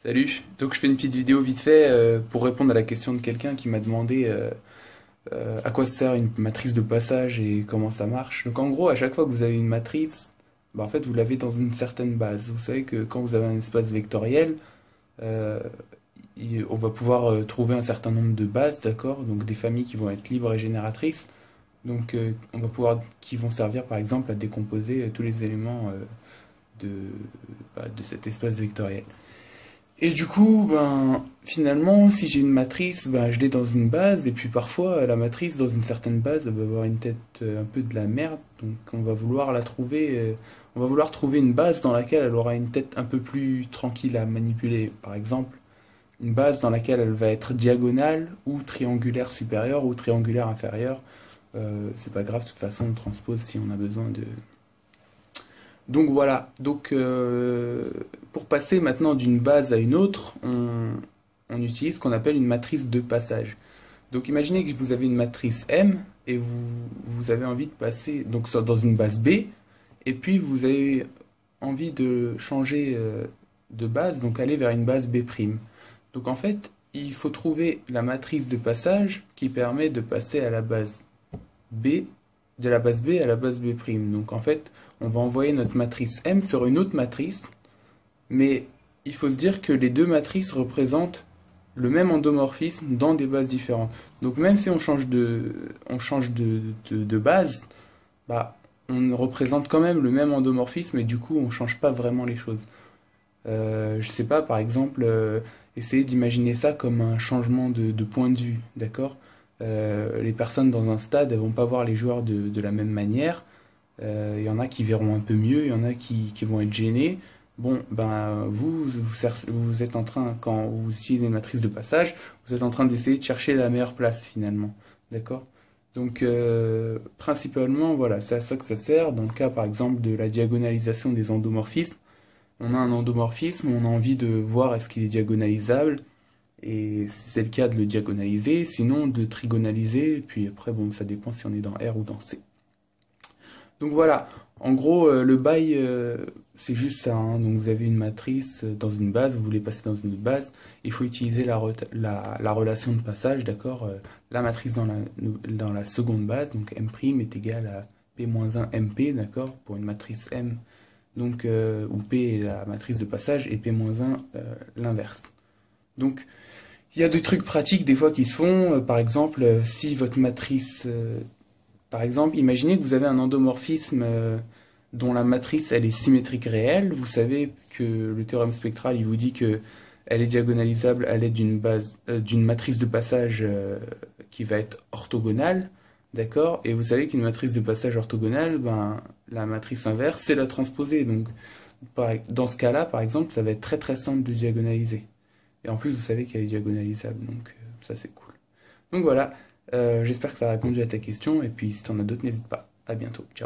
Salut, donc je fais une petite vidéo vite fait pour répondre à la question de quelqu'un qui m'a demandé à quoi sert une matrice de passage et comment ça marche. Donc en gros, à chaque fois que vous avez une matrice, bah, en fait vous l'avez dans une certaine base. Vous savez que quand vous avez un espace vectoriel, euh, on va pouvoir trouver un certain nombre de bases, d'accord? Donc des familles qui vont être libres et génératrices. Donc on va pouvoir, qui vont servir par exemple à décomposer tous les éléments de, de cet espace vectoriel. Et du coup, ben, finalement, si j'ai une matrice, ben, je l'ai dans une base, et puis parfois, la matrice, dans une certaine base, elle va avoir une tête un peu de la merde, donc on va vouloir la trouver, on va vouloir trouver une base dans laquelle elle aura une tête un peu plus tranquille à manipuler. Par exemple, une base dans laquelle elle va être diagonale, ou triangulaire supérieure, ou triangulaire inférieure. C'est pas grave, de toute façon, on transpose si on a besoin de, donc voilà, donc pour passer maintenant d'une base à une autre, on utilise ce qu'on appelle une matrice de passage. Donc imaginez que vous avez une matrice M et vous avez envie de passer donc dans une base B et puis vous avez envie de changer de base, donc aller vers une base B'. Donc en fait, il faut trouver la matrice de passage qui permet de passer à la base B, de la base B à la base B'. Donc en fait, on va envoyer notre matrice M sur une autre matrice, mais il faut se dire que les deux matrices représentent le même endomorphisme dans des bases différentes. Donc même si on change de base, bah, on représente quand même le même endomorphisme et du coup on ne change pas vraiment les choses. Je sais pas, par exemple, essayez d'imaginer ça comme un changement de point de vue, d'accord? Les personnes dans un stade, elles vont pas voir les joueurs de la même manière. Il y en a qui verront un peu mieux, il y en a qui vont être gênés. Bon, ben vous êtes en train, quand vous utilisez une matrice de passage, vous êtes en train d'essayer de chercher la meilleure place finalement, d'accord? Donc principalement, voilà, c'est à ça que ça sert. Dans le cas, par exemple, de la diagonalisation des endomorphismes, on a un endomorphisme, on a envie de voir est-ce qu'il est diagonalisable, et si c'est le cas de le diagonaliser, sinon de trigonaliser, et puis après, bon, ça dépend si on est dans R ou dans C. Donc voilà, en gros, le bail, c'est juste ça, hein. Donc vous avez une matrice dans une base, vous voulez passer dans une autre base, il faut utiliser la relation de passage, d'accord? La matrice dans la seconde base, donc M' est égal à P-1 MP, d'accord? Pour une matrice M, donc, où P est la matrice de passage et P-1 l'inverse. Donc il y a des trucs pratiques des fois qui se font, par exemple, si votre matrice par exemple, imaginez que vous avez un endomorphisme dont la matrice elle est symétrique réelle. Vous savez que le théorème spectral il vous dit que elle est diagonalisable à l'aide d'une matrice de passage qui va être orthogonale, d'accord? Et vous savez qu'une matrice de passage orthogonale, ben la matrice inverse c'est la transposée. Donc dans ce cas-là, par exemple, ça va être très très simple de diagonaliser. Et en plus, vous savez qu'elle est diagonalisable, donc ça c'est cool. Donc voilà, j'espère que ça a répondu à ta question, et puis si tu en as d'autres, n'hésite pas. À bientôt, ciao.